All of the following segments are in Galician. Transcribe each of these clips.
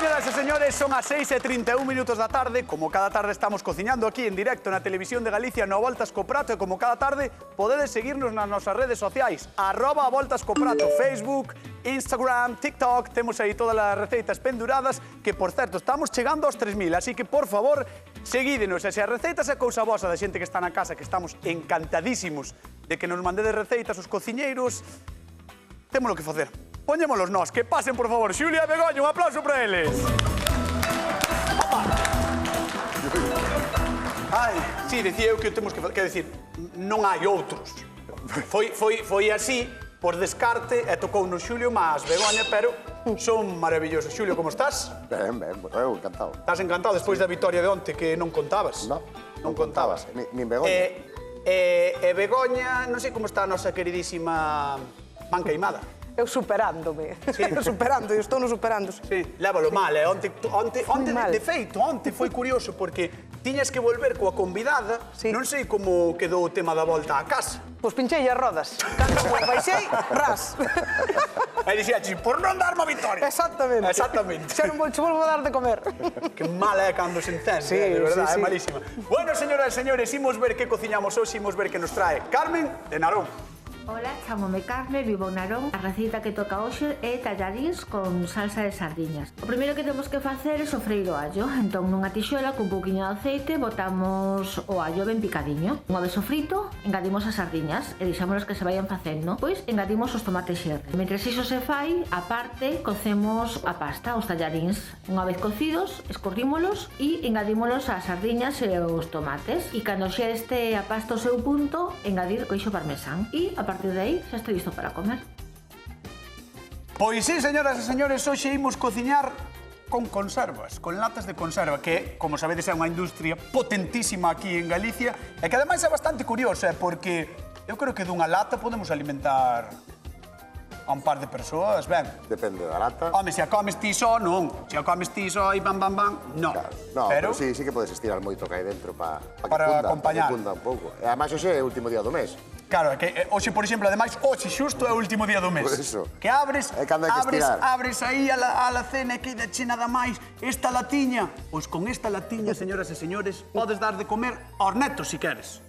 Señoras e señores, son as 6:31 da tarde. Como cada tarde estamos cociñando aquí en directo na Televisión de Galicia no Voltas co Prato e como cada tarde podedes seguirnos nas nosas redes sociais @voltascoprato, Facebook, Instagram, TikTok. Temos aí todas as receitas penduradas que, por certo, estamos chegando aos 3000, así que, por favor, seguídenos. E se as receitas é cousa vosa da xente que está na casa, que estamos encantadísimos de que nos mandedes receitas os cociñeiros, temos lo que facer. Poñémolos nós, que pasen, por favor. Xulia e Begoña, un aplauso para eles. Opa. Ai, sí, dicía eu que temos que facer, quer decir, non hai outros. Foi así, por descarte, e tocou no Xulio máis Begoña, pero son maravillosos. Xulio, como estás? Ben, eu encantado. Estás encantado despois da vitória de onte que non contabas? Non contabas, nin Begoña. E Begoña, non sei como está a nosa queridísima man queimada. Eu superándome. Superando, eu estou no superando. Sí, lévalo mal, onte de feito, onte foi curioso porque tiñas que volver coa convidada, non sei como quedou o tema da volta á casa. Pois pinchei as rodas. Cando baixei, ras. E dixeaxe, por non darme a vitória. Exactamente. Exactamente. Xa non volvo a dar de comer. Que mal é cando se encende, de verdade, é malísima. Bueno, señoras e señores, imos ver que cociñamos hoxe, imos ver que nos trae Carmen de Narón. Ola, chamome Carme, vivo en Narón. A receita que toca hoxe é tallarís con salsa de sardiñas. O primeiro que temos que facer é sofreír o allo. Entón, nunha tixola con un pouquiño de aceite, botamos o allo ben picadiño. Unha vez sofrito, engadimos as sardiñas e deixámonos que se vayan facendo. Pois, engadimos os tomates xerres. Mentre iso se fai, aparte, cocemos a pasta, os tallaríns. Unha vez cocidos, escorrímolos e engadímolos as sardiñas e os tomates. E cando xa este a pasta ao seu punto, engadir queixo parmesán. E, a partir de aí, xa estou listo para comer. Pois sí, señoras e señores, hoxe imos cociñar con conservas, con latas de conserva, que, como sabedes, é unha industria potentísima aquí en Galicia e que, ademais, é bastante curiosa, porque eu creo que dunha lata podemos alimentar a un par de persoas, ben. Depende da lata. Home, se a comes ti só, non. Se a comes ti só e bam, non. No, pero sí que podes estirar moito que hai dentro para acompañar. Para que funda un pouco. E ademais, hoxe é o último día do mes. Claro, é que hoxe, por exemplo, ademais, hoxe xusto é o último día do mes. Por eso. Que abres aí a la cena e queda che nada máis esta latiña. Pois con esta latiña, señoras e señores, podes dar de comer aos netos, si queres.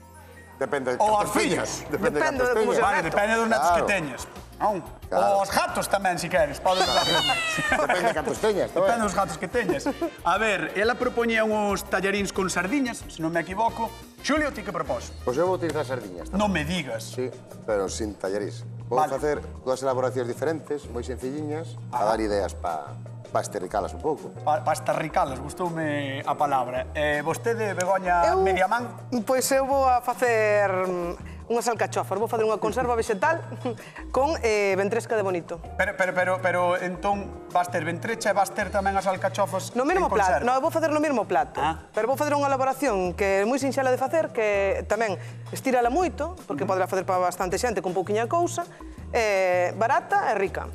Depende de Ou aos cantos fillos. teñas. Depende de cantos teñas. Vale, depende dos netos que teñas. Ou aos gatos tamén, si queres. Podes dar de comer. Depende de cantos teñas. Depende dos gatos que teñas. A ver, ela propoñía uns tallaríns con sardiñas, se non me equivoco. Xulio, ti que propós? Pois eu vou utilizar sardiñas. Non me digas. Sí, pero sin tallarís. Vou facer dúas elaboracións diferentes, moi sencilliñas, a dar ideas para esterricalas un pouco. Para esterricalas, gustoume a palabra. Vostede, Begoña, Mediamán? Pois eu vou a facer unhas alcachofas. Vou facer unha conserva vegetal con ventresca de bonito. Pero, entón, vas ter ventrecha e vas ter tamén as alcachofas no mesmo en conserva? plato. Non, vou facer no mesmo plato. Pero vou facer unha elaboración que é moi sinxela de facer, que tamén estírala moito, porque poderá facer para bastante xente con pouquiña cousa, barata e rica.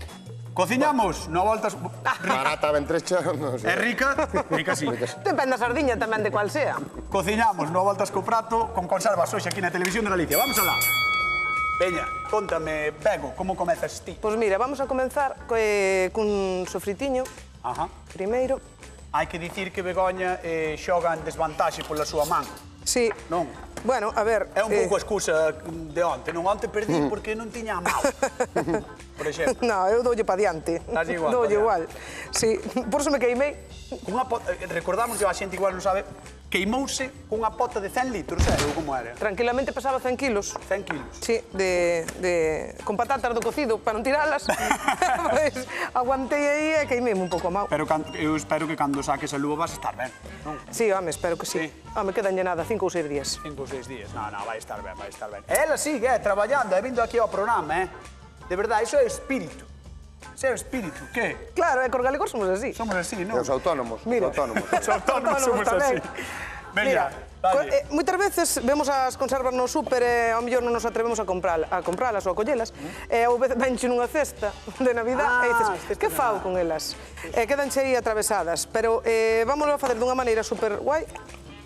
Cociñamos, no voltas... Barata, ventrecha, non sei. É rica? Rica, sí. Depende da sardiña tamén de cual sea. Cociñamos, no voltas co prato, con conservas hoxe aquí na Televisión de Galicia. Vamos alá. Veña, contame, Bego, como comezas ti? Pois mira, vamos a comenzar cun sofritiño. Primeiro. Hai que dicir que Begoña xoga en desvantaxe pola súa man. Sí. Non? Bueno, a ver... É un pouco a excusa de onte. Non onte perdí porque non tiña a mão. Por exemplo. Non, eu doulle pa diante. Estás igual. Doulle igual. Sí, por eso me queimei. Recordamos, a xente igual non sabe, queimouse cunha pota de 100 litros, ou como era? Tranquilamente pesaba 100 kilos. 100 kilos? Sí, con patatas do cocido para non tiralas. Pois aguantei aí e queimeime un pouco a mão. Pero eu espero que cando saques a luva vas a estar ben, non? Sí, home, espero que sí. Home, quedan nada, 5 ou 6 días. 5 ou 6 días? Non, vai estar ben, vai estar ben. Ela sigue, traballando, vindo aquí ao programa, De verdade, iso é espírito. Iso é o espírito, que? Claro, é que os galegos somos así. Somos así, non? E os autónomos. Mira. Os autónomos somos así. Veña, dale. Moitas veces vemos as conservas no súper e ao mellor non nos atrevemos a compralas ou a collelas e ao vez venche nunha cesta de Navidad e dices, que fao con elas? E quedanche aí atravesadas, pero vamos a facer dunha maneira super guai.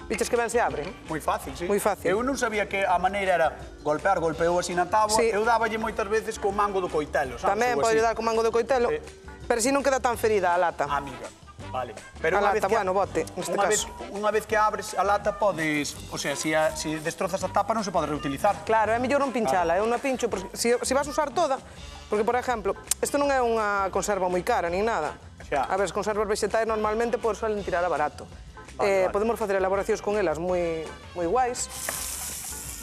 Viches que ben se abre? Moi fácil, sí. Moi fácil. Eu non sabía que a maneira era golpeou así na táboa, eu dáballe moitas veces co mango do coitelo, sabes? Tamén pode dar co mango do coitelo, pero si non queda tan ferida a lata. Amiga. Vale. Pero A lata, bueno, bote, neste caso. Unha vez que abres a lata podes... O sea, se destrozas a tapa non se pode reutilizar. Claro, é mellor non pinchala, eu non pincho, porque se vas usar toda, porque, por exemplo, isto non é unha conserva moi cara, nin nada. Xa. A ver, as conservas vegetais normalmente pois suelen tirar a barato. Vale. Podemos facer elaboracións con elas moi guais.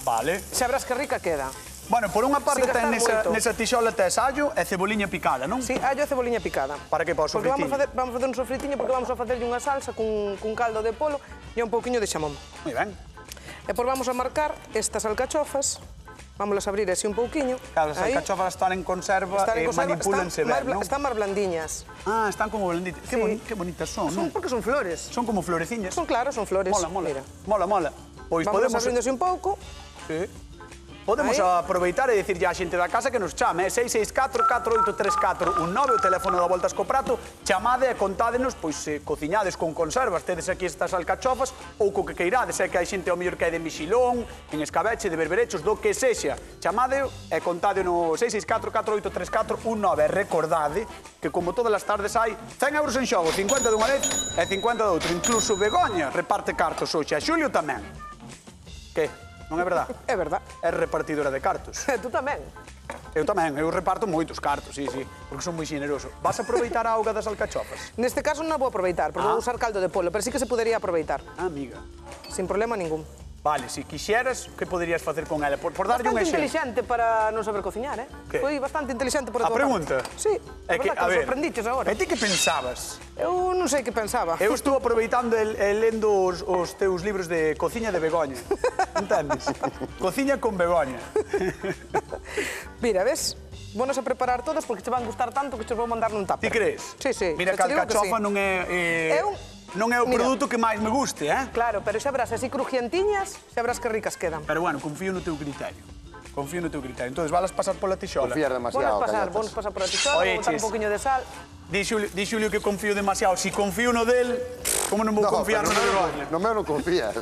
Vale. Xa verás que rica queda. Bueno, por unha parte Sin gastar ten moito. nesa tixola tes allo e ceboliña picada, non? Sí, allo e ceboliña picada. Para que? Para o Porque sofritinho? vamos facer un sofritinho porque vamos a facerlle unha salsa cun caldo de polo e un pouquiño de xamón. Moi ben. E por vamos a marcar estas alcachofas, vámolas abrir así un pouquiño. Claro, as Aí. alcachofas están en conserva Están e en conserva, manipúlense ben, non? están máis blandiñas. Ah, están como blanditas. Sí. Que bonitas son, non? Son porque son flores. Son como floreciñas. Son claros, son flores. Mola, mola. Mira. Mola. Pois Vamos podemos... abrindo así un pouco. Sí. Podemos Aí. aproveitar e dicirlle á xente da casa que nos chame, 664-483419, o teléfono da Voltas co Prato, chamade e contádenos, pois se cociñades con conservas, tedes aquí estas alcachofas, ou co que queirades, é que hai xente ao mellor que é de mexilón, en escabeche, de berberechos, do que sexa. Chamade e contade no 664-483419, e recordade que como todas as tardes hai 100 euros en xogo, 50 dunha vez e 50 de outro. Incluso Begoña reparte cartos hoxe, a Xulio tamén. Que? Non é verdad? É verdad. É repartidora de cartos. Tú tamén. Eu tamén, eu reparto moitos cartos, sí, porque son moi xeneroso. Vas a aproveitar a auga das alcachofas? Neste caso non a vou aproveitar, porque vou usar caldo de polo, pero sí que se podería aproveitar, Ah, amiga. sin problema ningún. Vale, se quixeras, que poderías facer con ela? Por darlle un Bastante exemplo. inteligente para non saber cociñar, eh? Que? Foi bastante inteligente por a A tua pregunta? parte. Sí, é verdad que me sorprendiches agora. E ti que pensabas? Eu non sei que pensaba. Eu estou aproveitando e lendo os teus libros de cociña de Begoña. Entendes? Cociña con Begoña. Mira, ves? Vonos a preparar todas porque te van gustar tanto que te vou mandar nun tupper. Ti crees? Sí, sí. Mira, que Xa te digo alcachofa sí. non é... Eu- Non é o Mira. produto que máis me guste, eh? Claro, pero xa verás así crujientiñas, xa verás que ricas quedan. Pero bueno, confío no teu criterio. Confío no teu criterio. Entonces, valas pasar pola tixola. Confías demasiado, Vonos pasar por a tizola, Oye, botar un chis. pouquiño de sal. Di Xulio que confío demasiado. Si confío no del, como non vou confiar no de Begoña? No meu non confías.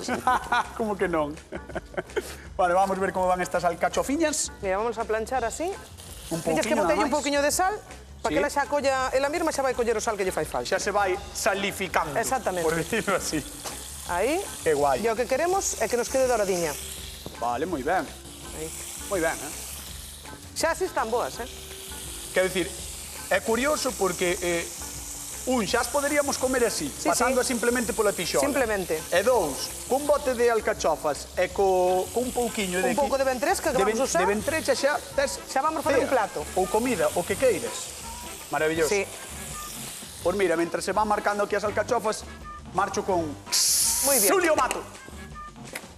Como que non? Vale, vamos ver como van estas alcachofiñas. Mira, vamos a planchar así. Un Pillas que pouquiño botelle nada un pouquiño de sal, para Sí. que ela xa colla, ela mesma xa vai coller o sal que lle fai falta. Xa se vai salificando. Exactamente. Por decirlo así. Aí. Que guai. E o que queremos é que nos quede doradiña. Vale, moi ben. Aí. Moi ben, eh? Xa así están boas, eh? Quero dicir, é curioso porque xa as poderíamos comer así, Sí, pasando sí. simplemente pola tixola. Simplemente. E dous, cun bote de alcachofas e cun pouquiño de... Un pouco de ventresca que vamos usar. De ventrecha xa tes... Xa vamos facer un plato. Ou comida, o que queires. Maravilloso. Sí. Pois mira, mentre se van marcando aquí as alcachofas, marcho con... Muy bien. Xulio Mato.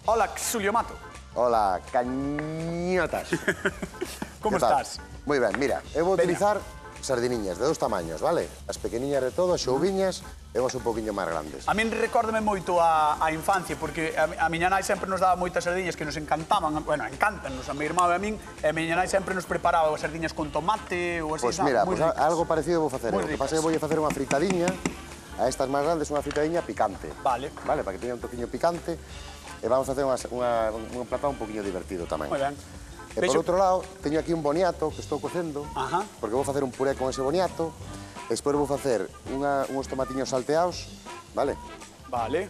Hola, Xulio Mato. Hola, cañotas. Como Que tal? estás? Moi ben, mira, eu vou Veña. utilizar sardiniñas de dos tamaños, vale? As pequeniñas de todo, as xouviñas e os un poquinho máis grandes. A min recórdame moito a infancia, porque a miña nai sempre nos daba moitas sardiñas que nos encantaban, bueno, encantanos a mi irmão e a min, e a miña nai sempre nos preparaba as sardiñas con tomate ou así, Pois sabes, mira, moi pois ricas. algo parecido vou facer. Moi O que pasa é que ricas. vou facer unha fritadiña, a estas máis grandes unha fritadiña picante. Vale. Vale, para que teña un toquiño picante. E vamos a facer un plato un poquinho divertido tamén. Moi ben. E por outro lado, teño aquí un boniato que estou cocendo, Ajá. porque vou facer un puré con ese boniato. Despois vou facer uns tomatiños salteados, vale? Vale.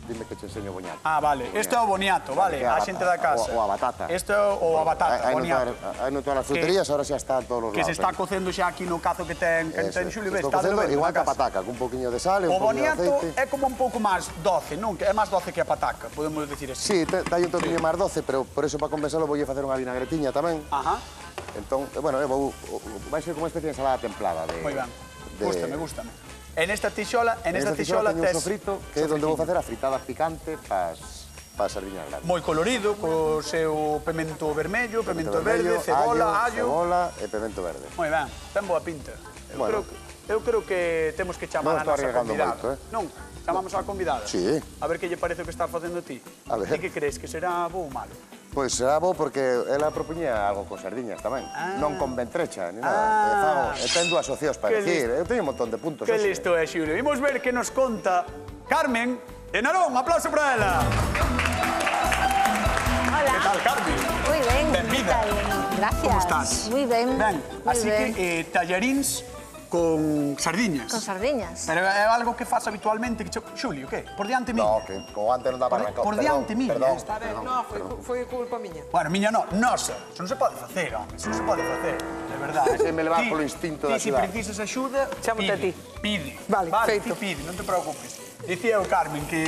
Dime que te enseño o boniato. Ah, vale. Isto é o boniato, vale, Que é a xente da casa. Ou a batata. Isto é o a batata, Hai boniato. no todas as fruterías, ahora xa está en todos os Que lados. se está cocendo xa aquí no cazo que ten Xulio, ves, Estou está cocendo de igual que a na casa. pataca, con un poquinho de sal e O un poquinho de boniato aceite. é como un pouco máis doce, non? É máis doce que a pataca, podemos decir así. Sí, dai un toquinho máis doce, pero por eso para compensarlo voulle facer unha vinagretiña tamén. Ajá. Entón, bueno, vai ser como unha especie de ensalada templada de... Moi ben. de- Gústame. En esta tixola En esta tixola teño un tes sofrito, que é onde vou facer a fritada picante para sardiñas grandes. moi colorido, co seu pemento vermello, pemento verde, cebola, allo. Cebola e pemento verde. Moi ben, ten boa pinta. Bueno. Eu creo que temos que chamar Non a estou nosa arriesgando convidada. moito, Non, chamamos á convidada. Sí. A ver que lle parece o que está facendo ti. A ver. Ti que crees, que será bo ou malo? Pois será bo porque ela propoñía algo con sardiñas tamén. Non con ventrecha, ni nada. Ah. E ten dúas opcións para Que decir. Eu teño un montón de puntos. Que hoxe. listo é, Xulio. Imos ver que nos conta Carmen de Narón. Un aplauso para ela. Hola. Que tal, Carmen? Muy ben. Benvida. ¿Qué tal? Gracias. Como estás? Muy ben. Ben, Muy así ben. que tallarins con sardiñas. Con sardiñas. Pero é algo que faz habitualmente que Xulio, que? Por diante miña. No, que con guante non dá para arrancar. Por diante miña. Perdón, Está ben, non, foi culpa miña. Bueno, miña no, nosa. Eso non se pode facer, home. Eso non se pode facer. De verdade. Déxeme levar polo instinto da Ti, se ciudad. precisas axuda, Chámote a ti. Pide. Vale, feito. Ti pide, non te preocupes. Dicía eu, Carmen, que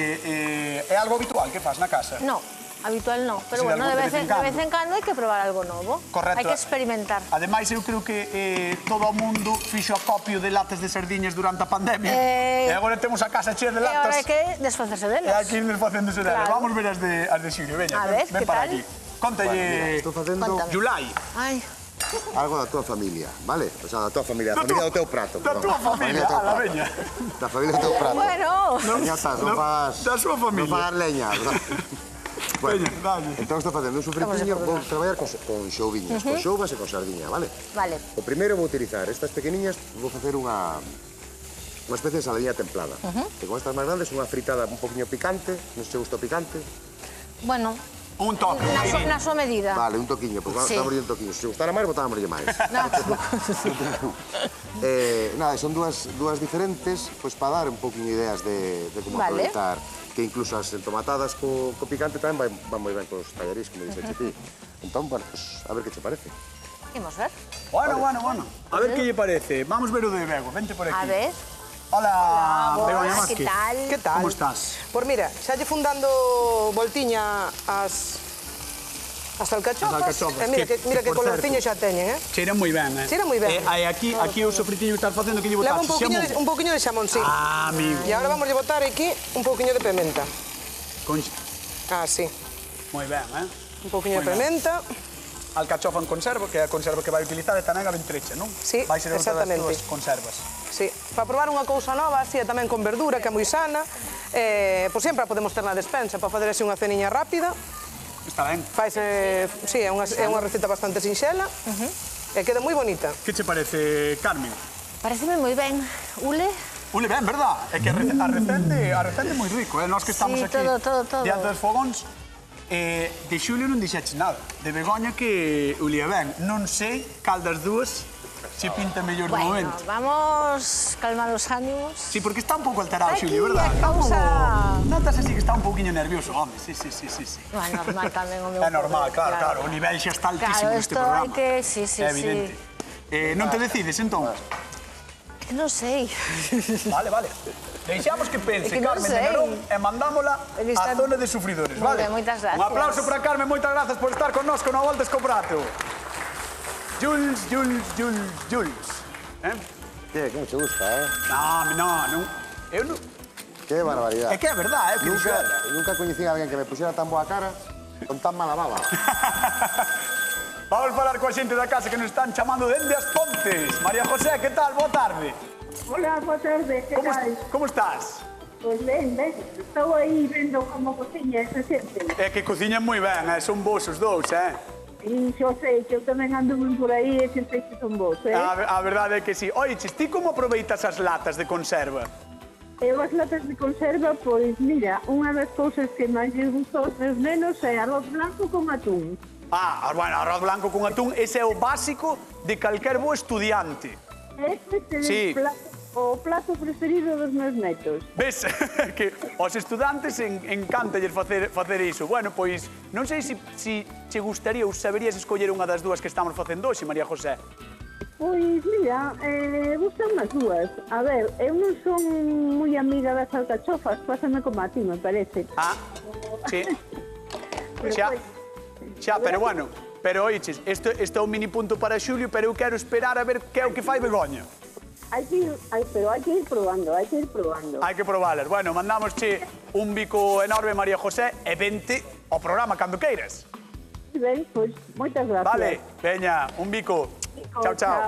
é algo habitual que faz na casa. No, habitual no. Sí, Pero bueno, de de vez en cando hai que probar algo novo. Correcto. Hai que experimentar. Ademais, eu creo que todo o mundo fixo acopio de latas de sardiñas durante a pandemia. E agora temos a casa chea de E agora hai latas. que desfacerse E delas. hai que ir desfacéndose delas. Claro. Vamos ver as de Xulio. Veña, A ver, ven que para tal? aquí. Contalle, Estou facendo Contame. Yulai. Ai, algo da tua familia, vale? O sea, da tua familia, da familia do teu prato. Da perdón. túa familia, Da do teu ala, prato. veña. Da familia do teu prato. bueno. Señotas, non faz... Da súa familia. Non faz leña. Veña, dale. Entón estou facendo un sofritiño, vou traballar con xouviñas, con xouvas e con sardiña, vale? Vale. O primeiro vou utilizar estas pequeniñas, vou facer unha especie de saladinha templada. E con estas máis grandes, unha fritada un poquinho picante, non sei se gusta o picante. Bueno, Un toque. na súa medida. Vale, un toquiño, porque Sí. estamos un toquiño. Se gustara máis, botámoslle máis. No. Nada, son dúas diferentes, pois para dar un poquinho ideas de como Vale. aproveitar, que incluso as entomatadas co picante tamén van moi ben cos tallarís, como dice ti. Entón, bueno, pues, a ver que che parece. Imos ver. Bueno. A ver que lle parece. Vamos ver o de Bego. Vente por aquí. A ver. Hola, Begoña Hola, Vázquez. que tal? Que tal? Como estás? Pois mira, xa lle fun dando voltiña as alcachofas. As alcachofas, E mira que por colorciño certo, xa teñen, Cheira moi ben, eh? Cheira moi ben. Aquí o sofritillo que estás facendo que lle Leva botaste. un pouquiño de xamón, sí. Ah, amigo. E agora vamos a botar aquí un pouquiño de pimenta. Con... Ah, sí. Moi ben, eh? Un pouquiño de Moi ben. pimenta. Alcachofa en conserva, que é a conserva que vai utilizar, e tamén a ventrecha, non? Sí, vai ser outra das exactamente. túas conservas. Sí, para probar unha cousa nova, así, e tamén con verdura, que é moi sana. Pois sempre a podemos ter na despensa, para fazer así unha ceniña rápida. Está ben. Faise, sí, é unha receta bastante sinxela. E queda moi bonita. Que che parece, Carmen? Pareceme moi ben. Ule? Ule ben, verdad? É que a recende moi rico, eh? Nós que estamos Sí, aquí todo. diante dos fogóns, de Xulio non dixeches nada. De Begoña que ulía ben. Non sei cal das dúas se pinta mellor no Bueno, momento. vamos calmar os ánimos. Sí, porque está un pouco alterado, Aquí Xulio, verdad? a Está un pouco... causa- Notas así que está un pouquiño nervioso, home. Sí. Non é normal tamén o meu É normal, pobre, claro. O nivel xa está altísimo Claro, neste isto programa. hai que... Sí, É evidente. Non te decides, entón? Que non sei. Vale. Deixamos que pense É que non Carmen de sei. Narón e mandámola Ele á está- zona de sufridores, Moi vale? ben, moitas gracias. Un aplauso para Carmen, moitas grazas por estar connosco no Voltes co Prato. Jules. Que me che gusta, eh? Non. Eu non... Que barbaridade. É que é verdade, que Nunca coñecín a alguén que me puxera tan boa cara con tan mala baba. Vamos falar coa xente da casa que nos están chamando dende as Pontes. María José, que tal? Boa tarde. Hola, boa tarde, que tal? Como estás? Pois ben, estou aí vendo como cociña esa xente. É que cociñan moi ben, son vos os dous, eh? E xo sei que eu tamén ando por aí e sei que son vos, A verdade é que sí. Oiches, ti como aproveitas as latas de conserva? Eu as latas de conserva, pois mira, unha das cousas que máis lles gustou aos meus nenos é arroz blanco con atún. Bueno, arroz blanco con atún, ese é o básico de calquer bo estudiante. Este Sí. o plato preferido dos meus netos. Ves que aos estudantes encántalles facer iso. Bueno, pois non sei se che gustaría ou saberías escoller unha das dúas que estamos facendo hoxe, María José. Pois mira, gustan as dúas. A ver, eu non son moi amiga das alcachofas, pásame como a ti, me parece. Sí. Pero Xa, pero bueno. Pero oiches, isto é un mini punto para Xulio, pero eu quero esperar a ver que é o que fai Begoña. Pero hai que ir probando, hai Hai que probalas. Bueno, mandamosche un bico enorme, María José, e vente ao programa cando queiras. Ben, pois, moitas gracias. Vale, veña, un bico. Chao.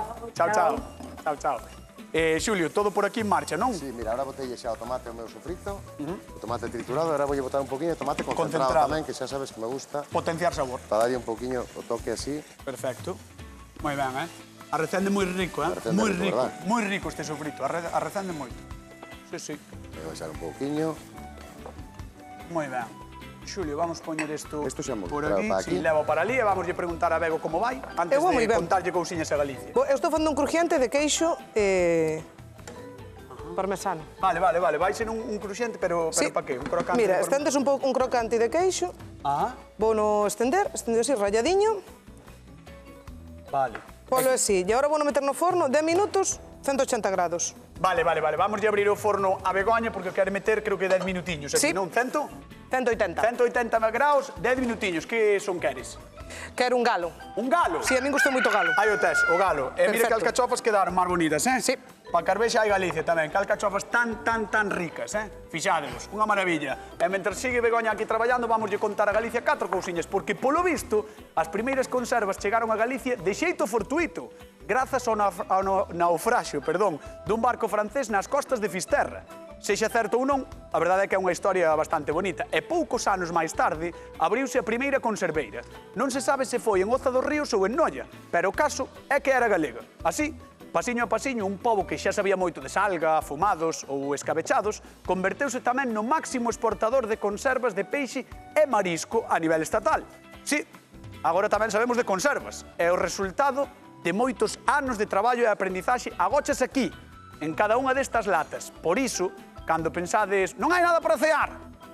Xulio, todo por aquí en marcha, non? Sí, mira, ahora botelle xa o tomate ao meu sofrito, o tomate triturado, ahora voulle botar un poquinho de tomate concentrado tamén, que xa sabes que me gusta, Potenciar sabor. para darlle un poquinho o toque así. Perfecto. Moi ben, eh? Arrecende moi rico, eh? Arrecende Moi rico, rico, verdad? moi rico este sofrito, arrecende moito. Sí. Vou baixar un pouquiño. Moi ben. Xulio, vamos poñer isto Isto xa mo por trago aquí. para aquí. Si, levo para ali e vamos lle preguntar a Bego como vai antes Eu vou moi de ben. contarlle cousiñas a Galicia. Eu estou facendo un crujiente de queixo parmesano. Vale. Vai ser un cruxente, pero para que? Un crocante. Mira, por- estendes un pouco un crocante de queixo, Ah, vou no estender así rayadiño, vale. polo así. E agora vou no meter no forno 10 minutos, 180 grados. Vale. Vamos a abrir o forno a Begoña porque quere meter, creo que 10 minutiños. Sí. Aquí, non? 100? 180. 180 graus, 10 minutiños. Que son queres? Quero un galo. Un galo? Si, a min gusta moito galo. Aí o tes, o galo. E mira que Perfecto. alcachofas quedaron máis bonitas, Sí. Para Carvexa hai Galicia tamén, que alcachofas tan ricas, Fixádevos, unha maravilla. E mentre sigue Begoña aquí traballando, vamos lle contar a Galicia 4 cousiñas, porque polo visto, as primeiras conservas chegaron a Galicia de xeito fortuito, grazas ao naufraxio, dun barco francés nas costas de Fisterra. Sexa certo ou non, a verdade é que é unha historia bastante bonita. E poucos anos máis tarde, abriuse a primeira conserveira. Non se sabe se foi en Oza dos Ríos ou en Noia, pero o caso é que era galega. Así, pasiño a pasiño, un pobo que xa sabía moito de salga, afumados ou escabechados, converteuse tamén no máximo exportador de conservas de peixe e marisco a nivel estatal. Sí, agora tamén sabemos de conservas. É o resultado de moitos anos de traballo e aprendizaxe agochas aquí, en cada unha destas latas. Por iso, cando pensades, non hai nada para cear,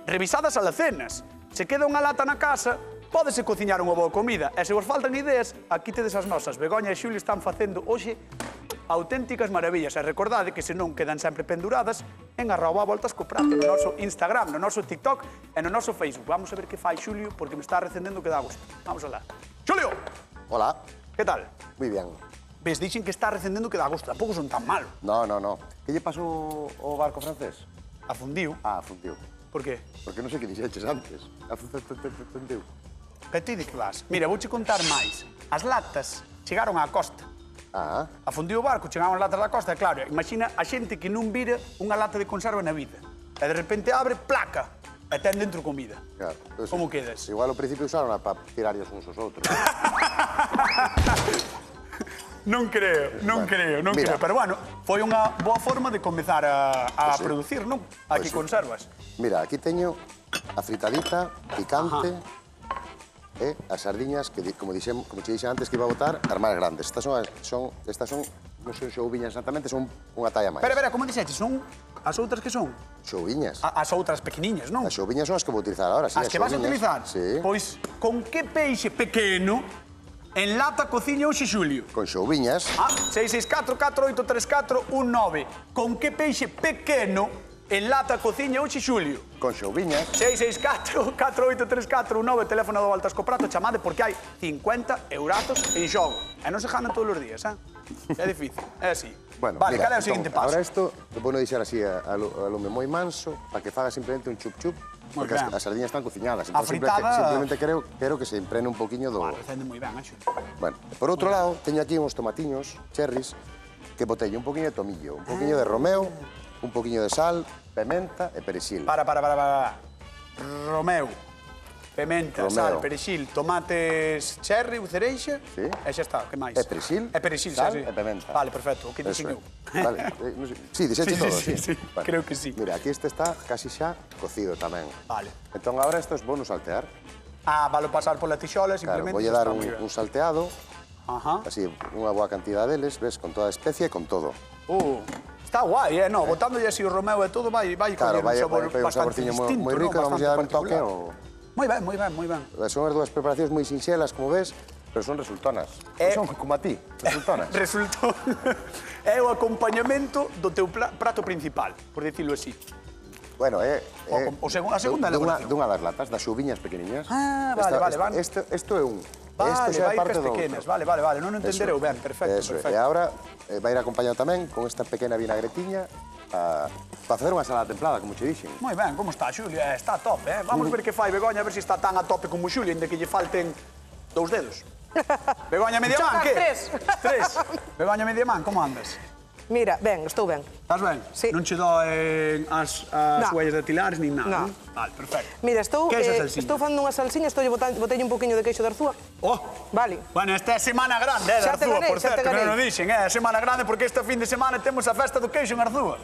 revisadas as alacenas. Se queda unha lata na casa, pódese cociñar unha boa comida. E se vos faltan ideas, aquí tedes as nosas. Begoña e Xulio están facendo hoxe auténticas maravillas. E recordade que se non quedan sempre penduradas en @voltascoprato, no noso Instagram, no noso TikTok e no noso Facebook. Vamos a ver que fai Xulio, porque me está recendendo que dá gusto. Vamos alá. Xulio! Hola. Que tal? Muy bien. Ves, dixen que está recendendo que dá gusto. Tampouco son tan malo. No. Que lle pasou ao barco francés? Afundiu. Ah, fundiu. Por qué? Porque non sei que dixeches antes. Fundiu. Que ti de que vas? Mira, vouche contar máis. As latas chegaron á costa. Ah, Afundiu o barco, chegaron as latas da costa. E claro, imagina a xente que non vira unha lata de conserva na vida. E de repente abre, placa, e ten dentro comida. claro. Entonces, Como quedas? Igual ao principio usaron para tirarlos uns aos outros. Non creo. Mira. Pero bueno, foi unha boa forma de comezar a Pois sí. producir, non? Aquí Pois sí. conservas. Mira, aquí teño a fritadita, picante, e as sardiñas que, como che dixen antes que iba a botar, as máis grandes. Estas son non son xouviñas exactamente, son unha talla máis. Espera, como dixetes? Son as outras que son? Xouviñas. As outras pequeniñas, non? As xouviñas son as que vou utilizar agora, sí, As que vas a utilizar? xouviñas. Sí, Pois, con que peixe pequeno en lata cociña hoxe Xulio? con xouviñas. 664-4834-19. Con que peixe pequeno en lata cociña hoxe Xulio? Con xouviñas. 664-4834-19, teléfono do Voltascoprato, chamade porque hai 50 eurazos en xogo. E non se ganan todos os días, É difícil, é así. Bueno, Vale, mira, cal é o seguinte paso? Ahora isto, te pono deixar así a lume moi manso, para que faga simplemente un chup-chup, Moi porque ben. as sardiñas están cociñadas. A Entón, fritada- simplemente quero que se impregne un poquinho do... Recende moi ben, Xulio. Bueno, por outro lado, teño aquí uns tomatiños, cherries, que botei un poquinho de tomillo, un poquinho de romeo, un poquinho de sal, pementa e perexil. Para. Romeu, pementa, Romeo. sal, perexil, tomates cherry, cereixa. Sí. E xa está, que máis? E perexil, E perexil, sal sí. e pementa. Vale, perfecto, o que Eso dixen é. eu. Vale, non sei. Sí, dixeche Sí, todo, sí, sí, creo que sí. Mira, aquí este está casi xa cocido tamén. Vale. Entón, agora isto es bueno saltear. Valo pasar pola tixola, Claro, simplemente. voulle está dar moi ben. un salteado, Ajá. así, unha boa cantidad deles, ves, con toda a especie e con todo. Está guai, non? Botándolle así o romeo e todo, vai Claro, coller un sabor vai un bastante saborciño distinto, moi rico, non? vamos a dar un Bastante toque particular. ao... Moi ben. Son as dúas preparacións moi sinxelas, como ves, pero son resultonas. Son como a ti, resultonas. Resultou. É o acompañamento do teu prato principal, por dicirlo así. Bueno, a segunda elaboración. dunha das latas, das xuviñas pequeniñas. Vale. Isto é un. Vale, Isto xa é vai parte pres do pequenas, outro. vale, non entendereu Eso é. ben, perfecto, Eso é. perfecto. E agora vai ir acompañado tamén con esta pequena vinagretiña para facer unha salada templada, como che dixen. Moi ben, como está, Xulio? Está a tope, Vamos ver que fai Begoña, a ver se está tan a tope como Xulio, ainda que lle falten 2 dedos. Begoña media man, Chocan que? 3. Begoña media man, como andas? Mira, ben, estou ben. Estás ben? Sí. Non che doen as No. huellas dactilares nin nada, No. non? Vale, perfecto. Mira, estou Que é esa salsiña? facendo unha salsiña, botei un poquinho de queixo de arzúa. Oh, Vale. bueno, esta é Semana Grande, de Xa te Arzúa, ganei, por xa te certo, que non o ganei. dixen, é Semana Grande porque este fin de semana temos a festa do queixo en Arzúa.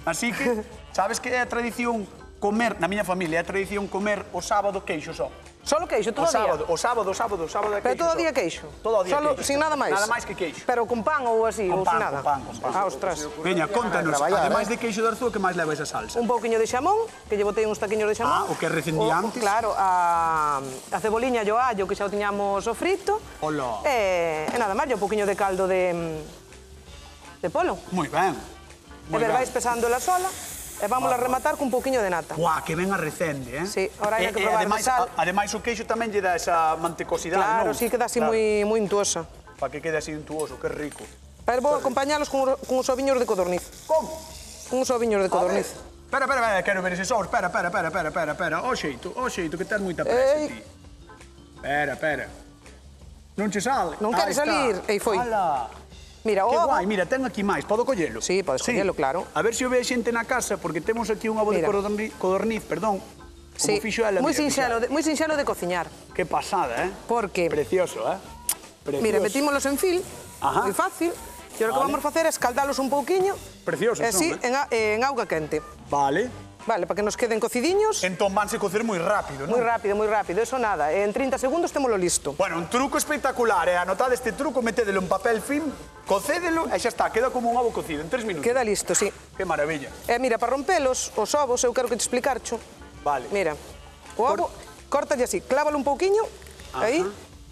Así que, sabes que é a tradición comer, na miña familia, é tradición comer o sábado queixo só. Solo queixo, todo o día? O sábado é queixo. Pero todo o só. día queixo? Todo o día Solo, queixo. sin nada máis? Nada máis que queixo. Pero con pan ou así, ou sin nada? Con pan. Ah, ostras. Veña, contanos, traballar, ademais de queixo de arzúa, que máis leva esa salsa? Un pouquiño de xamón, que lle botei uns taquiños de xamón. Ah, o que recendí antes. Claro, a ceboliña e o allo, que xa o tiñamos sofrito. Ola. E nada máis, un pouquiño de caldo de polo. Moi ben. E ver, vais pesando la sola, e vamos a rematar cun pouquiño de nata. Buah, que ben a recende, eh? Sí, ahora hai que probar de sal. Ademais, o queixo tamén lle dá esa mantecosidade, Claro, non? sí, queda así moi untuosa. Para que quede así untuoso, que rico. A ver, vou acompañalos con uns oviños de codorniz. Como? Uns oviños de codorniz. Espera, quero ver ese sou. Espera. O xeito, que tens moita presa, Ei. ti. Espera. Non che sale? Non quere Aí está. salir. Ei, foi. Ala. Mira, o Que ovo. guai, mira, ten aquí máis, podo collelo? Sí, podes collelo, claro. A ver se o ve xente na casa, porque temos aquí un ovo de Mira. codorniz, perdón. Sí, Como fixo ela. moi mira, sinxelo de cociñar. Que pasada, eh? Porque, Precioso, eh? Precioso. mira, metímolos en fil, Ajá. moi fácil. E o que Vale. vamos facer é escaldalos un pouquiño. Preciosos E son, así, eh? en auga quente. Vale. Vale, para que nos queden cocidiños. Entón vanse cocer moi rápido, non? Moi rápido, eso nada. En 30 segundos témolo listo. Bueno, un truco espectacular, eh? Anotad este truco, metédelo en papel film, cocédelo e xa está, queda como un ovo cocido en 3 minutos. Queda listo, sí. Que maravilla. E mira, para rompelos, os ovos, eu quero que te explicarcho. Vale. Mira, o ovo, córtalle así, clávalo un pouquiño, aí,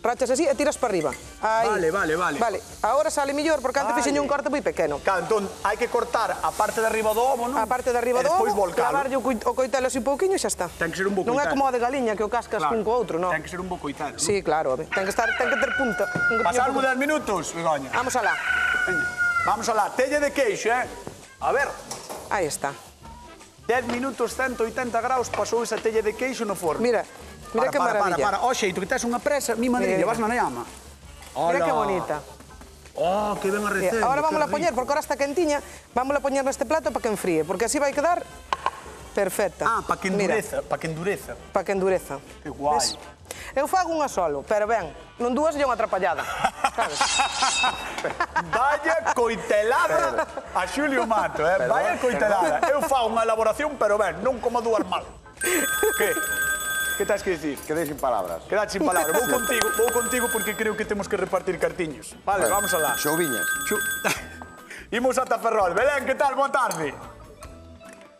rachas así e tiras para arriba. Aí. Vale. Vale, agora sale millor, porque antes fixeño un corte moi pequeno. Claro, entón hai que cortar a parte de arriba do ovo, non? A parte de arriba e do despois ovo, volcalo. clavarlle o coitelo así un pouquiño e xa está. Ten que ser un bo Non é coitelo. como a de galiña que o cascas Claro. cun co outro, non? Ten que ser un bo coitelo, non? Sí, claro, ten que ter punta. Pasarmo 10 minutos, Begoña. Vamos alá. Veña, vamos alá. Telle de queixo, eh? A ver, Aí está. 10 minutos, 180 graus, pasou esa telle de queixo no forno. Mira que maravilla. Para. O xeito que tes unha presa, mi madrilla, Mira. vas na llama. Mira que bonita. Oh, que ben a recende. Ahora vamos que a poñer, rico. porque ahora está quentiña, vamos a poñer neste plato para que enfríe, porque así vai quedar perfecta. Ah, para que Mira, endureza, para que endureza. para que endureza. Que guai. Ves? Eu fago unha solo, pero ben, non dúas lle unha atrapallada. Sabes? Vaya coitelada a Xulio Mato, eh? Vaya coitelada. Eu fago unha elaboración, pero ben, non como dúas mal. Que? Que tens que dicir? Quedei sin palabras. Quedad sin palabras. Vou contigo porque creo que temos que repartir cartiños. Vale, Bueno, vamos alá. Xouviñas. Imos ata Ferrol. Belén, que tal? Boa tarde.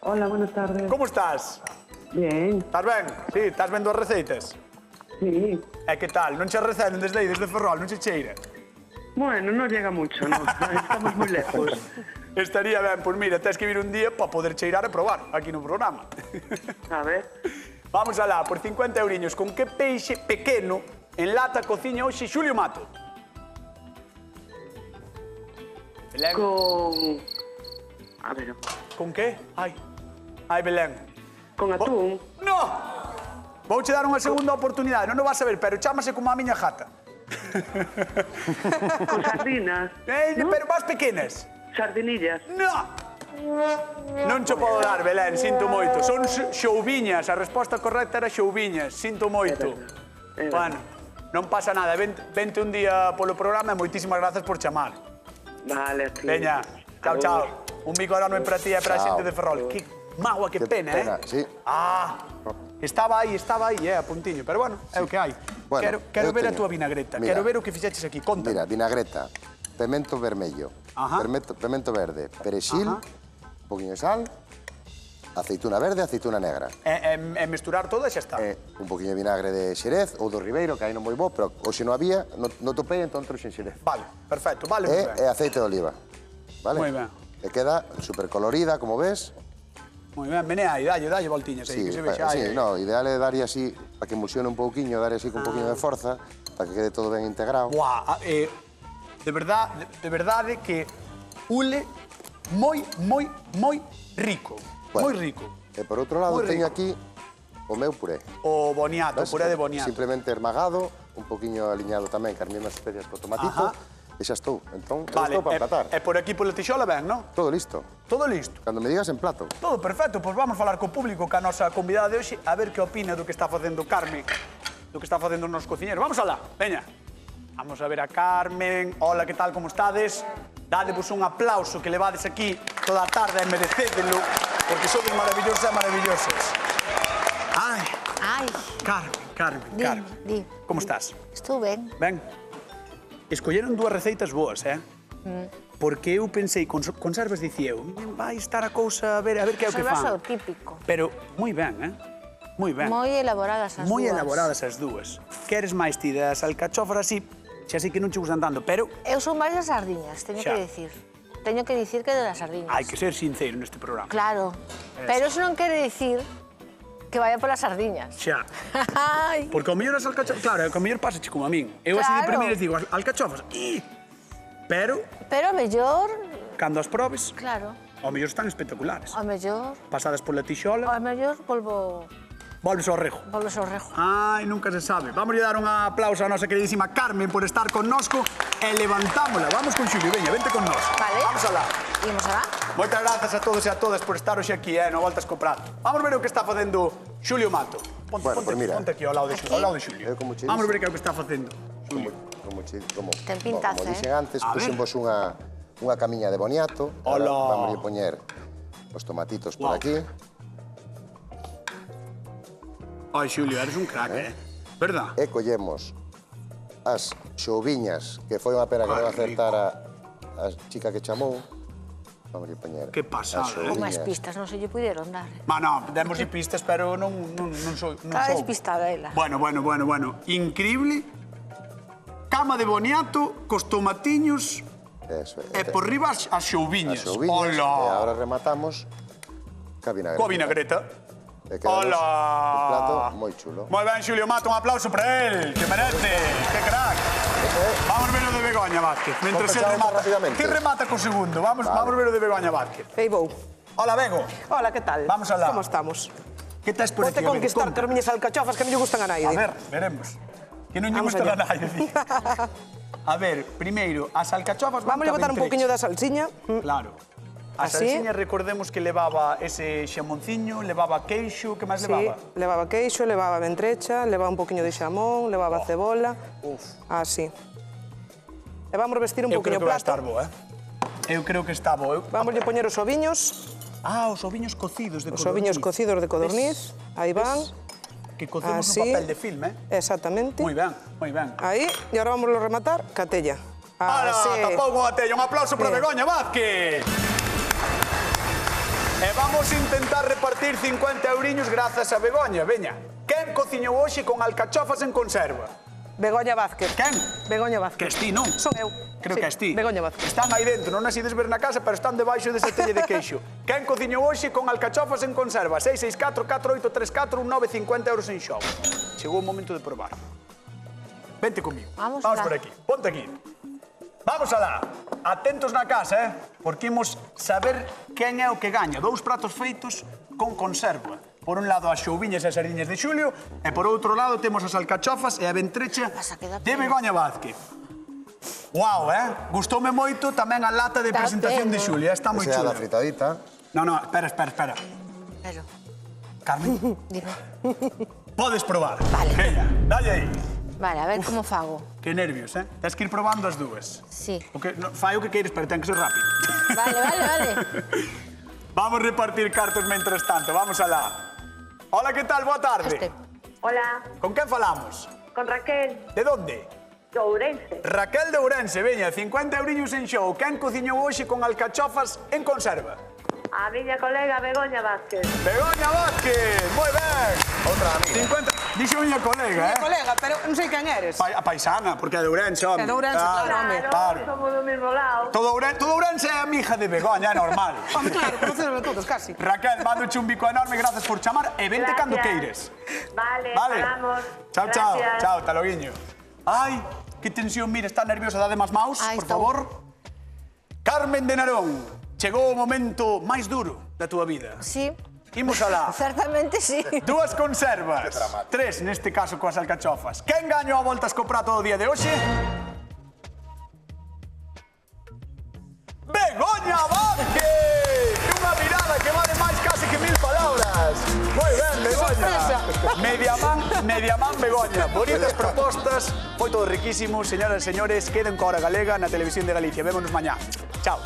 Hola, buenas tardes. Como estás? Bien, Estás ben? Sí, estás vendo as receitas? sí. E que tal? Non che recenden desde aí, desde Ferrol? Non che cheira? Bueno, no llega mucho, no. Estamos muy lejos. Estaría ben, pois mira, tens que vir un día para poder cheirar e probar aquí no programa. A ver. Vamos alá, por 50 euriños. Con que peixe pequeno en lata cociña hoxe Xulio Mato? Belén, Con... A ver, con que? Ai, Belén. con atún. No! Vouche dar unha segunda oportunidade, non o vas a ver, pero chámase como a miña jata. Con sardinas. ¿no? Pero máis pequenas. Sardinillas. No! Non cho podo dar, Belén, sinto moito. Son xouviñas, a resposta correcta era xouviñas, sinto moito. É verdade. Bueno, non pasa nada, vente un día polo programa e moitísimas grazas por chamar. Vale, sí. Veña, chao, chao. Un bico enorme para ti e para a Chao. xente de Ferrol. Que magua, que Que pena, pena, eh? sí. Ah, estaba aí, a puntiño, pero bueno, é o que hai. Bueno, Quero eu ver a teño. túa vinagreta, Mira. quero ver o que fixeches aquí, conta. Mira, vinagreta, pemento vermello, Ajá. pemento verde, perexil, Ajá. un poquinho de sal, aceituna verde, aceituna negra. E mesturar todo e xa está. Un poquinho de vinagre de xerez ou do Ribeiro, que aí non moi bo, pero hoxe non había, non topei, entón trouxen xerez. Vale, perfecto, vale, moi ben. E aceite de oliva, vale? Moi ben. E queda super colorida, como ves. Moi ben, menea aí, dalle voltiñas aí, Sí, que se vexa sí, aí. no, ideal é darlle así, para que emulsione un pouquiño, darlle así con un pouquiño de forza, para que quede todo ben integrado. Buah, de verdade que ule moi rico, Bueno, moi rico. E por outro lado, Moi teño rico. aquí o meu puré. O boniato, Ves? puré de boniato. Simplemente ermagado, un poquinho aliñado tamén, carne mesmas especias co tomatito, Ajá. e xa estou. Entón, Vale, estou para emplatar. e por aquí pola tixola ben, non? Todo listo. Todo listo. Cando me digas en plato. Todo perfecto, pois vamos falar co público, ca nosa convidada de hoxe, a ver que opina do que está facendo Carmen, do que está facendo os nosos cociñeros. Vamos alá, veña. Vamos a ver a Carmen. Hola, que tal, como estades? Dadevos un aplauso que levades aquí toda a tarde e merecédelo. porque sodes maravillosos e maravillosas. Ai, Ai, Carmen. di. Como estás? Estou ben. Ben, escolleron dúas receitas boas, Porque eu pensei, conservas, dicía eu, vai estar a cousa a ver que é o que Conservas fan. o típico. Pero moi ben, Moi ben. Moi elaboradas as Moi dúas. elaboradas as dúas. Queres máis ti das alcachofas así, xa sei que non che gustan tanto, pero Eu son máis das sardiñas, teño Xa. que dicir. Teño que dicir que de las sardiñas. hai que ser sincero neste programa. Claro. Pero eso non quere dicir que vaya polas sardiñas. Xa. Ai. Porque ao mellor as alcachofas, claro, ao mellor pasa como a min. Eu así de Claro. primeiras digo, as alcachofas, pero Pero a mellor, cando as probes, claro, ao mellor están espectaculares. a mellor, Pasadas pola tixola, volves ao rejo. volves ao rejo. Ai, nunca se sabe. Vamos a dar un aplauso a nosa queridísima Carmen por estar connosco e levantámola. Vamos con Xulio, veña, vente con nós. Vale. Vamos alá. Imos alá. Moitas grazas a todos e a todas por estar hoxe aquí, no Voltas co Prato. Vamos ver o que está facendo Xulio Mato. Ponte, Bueno, pues mira. ponte aquí ao lado de Xulio. Eu como che Vamos dixen. ver que é o que está facendo. Como Ten pintaza, como dixen antes, A ver. puxemos unha camiña de boniato. Hola. Vamos a poñer os tomatitos por Guau. aquí. Ai, Xulio, eres un crack, Verdad? E collemos as xouviñas, que foi unha pena que non acertar a chica que chamou. Vamos a poñer Que pasada, as Con máis xouviñas. pistas non se lle puderon dar. Ma non, demoslle pistas, pero non sou. Está despistada ela. Bueno. Increíble. Cama de boniato, cos tomatiños Eso, e por riba as as xouviñas. xouviñas. E Hola. agora rematamos ca vinagreta. Coa vinagreta. E quedanos Hola. un plato moi chulo. Moi ben, Xulio Mato, un aplauso para él, que merece. Que crack. Vamos ver o de Begoña Vázquez. Mentre se Compensamos remata. rápidamente. Que remata co segundo. Vamos ver o de Begoña Vázquez. Ei, vou. Hola, Bego. Hola, que tal? Vamos alá. Como estamos? Que tes por Ponte aquí, Bego? conquistar Conta. que as miñas alcachofas que non lle gustan a nadie. A ver, veremos. Que non lle Vamos gusta a allá. nadie. Di. A ver, primeiro, as alcachofas van Vamos a botar un poquinho da salsiña. Claro. A Así. salsiña, recordemos que levaba ese xamonciño, levaba queixo, que máis Sí, levaba? levaba queixo, levaba ventrecha, levaba un poquinho de xamón, levaba cebola. Así. E vamos vestir un Eu poquinho creo que vai plato. estar boa, Eu creo que está boa. Vamos a poñer os oviños, Os oviños cocidos de os codorniz. oviños cocidos de codorniz. Aí van. Que cocemos Así. no papel de film, Exactamente. Moi ben, moi ben. Aí, e agora vamos a rematar catella. Ala, tampouco a tella. Un aplauso para Bien. Begoña Vázquez. E vamos intentar repartir 50 euriños grazas a Begoña. Veña, quen cociñou hoxe con alcachofas en conserva? Begoña Vázquez. Quen? Begoña Que Vázquez. es ti, non? Son eu. Creo Sí, que es ti. Begoña Vázquez. Están aí dentro, non as ides ver na casa, pero están debaixo desa tella de queixo. Quen cociñou hoxe con alcachofas en conserva? 664 4834 9,50 euros en xogo. Chegou o momento de probar. Vente comigo. Vamos Vamos alá. por aquí. Ponte aquí. Vamos alá. Atentos na casa, porque imos saber quen é o que gaña. 2 pratos feitos con conserva. Por un lado as xouviñas e as sardiñas de Xulio e por outro lado temos as alcachofas e a ventrecha Pasa que dá de pena. Begoña Vázquez. Guau, Gustoume moito tamén a lata de Dá presentación de pena. Xulia, está moi Esa é a chula. da fritadita. No, espera. Pero, Carmen, dime. podes probar. Vale. Veña, dalle aí. Vale, a ver como fago. Que nervios, Tens que ir probando as dúas. Sí. Fai o que queires, pero ten que ser rápido. Vale. Vamos a repartir cartos mentras tanto, vamos alá. Hola, que tal? Boa tarde. Este. Hola, Con quen falamos? con Raquel, De onde? de Ourense. Raquel de Ourense, veña, 50 euriños en show. Quen cociñou hoxe con alcachofas en conserva? A miña colega Begoña Vázquez. Begoña Vázquez, moi ben. Outra amiga. 50, dixo miña colega, Colega, pero non sei quen eres. A paisana, porque é de Ourense, home. É de Ourense, claro, home. Claro. Somos do mesmo lado. Todo Ourense é amiga de Begoña, é normal. Home, claro, conocemos todos, casi. Raquel, mando un bico enorme, gracias por chamar e vente cando queires. Vale, Vale. falamos. Chao, Gracias. chao, taloguiño. Ai, que tensión, mira, está nerviosa, dade máis maus, Ai, por estou. favor. Carmen de Narón, chegou o momento máis duro da túa vida. Sí, Imos alá. certamente sí. 2 conservas, 3 neste caso coas alcachofas. Quen gañou a Voltas co Prato do día de hoxe? Begoña Vázquez! Unha mirada que vale máis case que 1000 palabras. Moi ben, Begoña. Mediamán Begoña. Bonitas propostas, foi todo riquísimo. Señoras e señores, queden coa Hora Galega na Televisión de Galicia. Vémonos mañá. Chao.